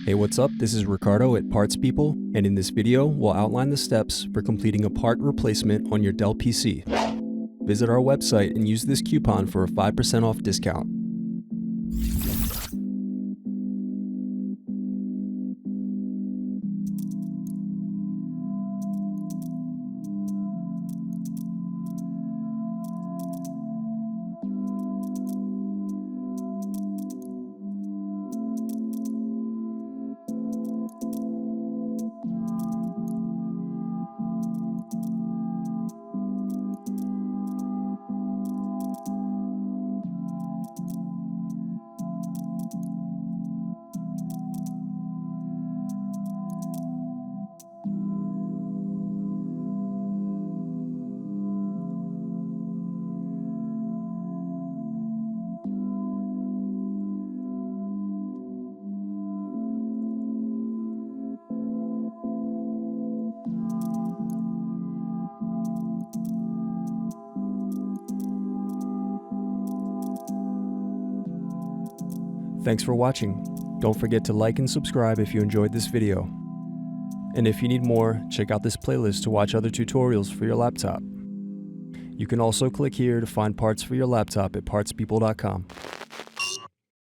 Hey, what's up? This is Ricardo at Parts People, and in this video, we'll outline the steps for completing a part replacement on your Dell PC. Visit our website and use this coupon for a 5% off discount. Thanks for watching. Don't forget to like and subscribe if you enjoyed this video. And if you need more, check out this playlist to watch other tutorials for your laptop. You can also click here to find parts for your laptop at partspeople.com.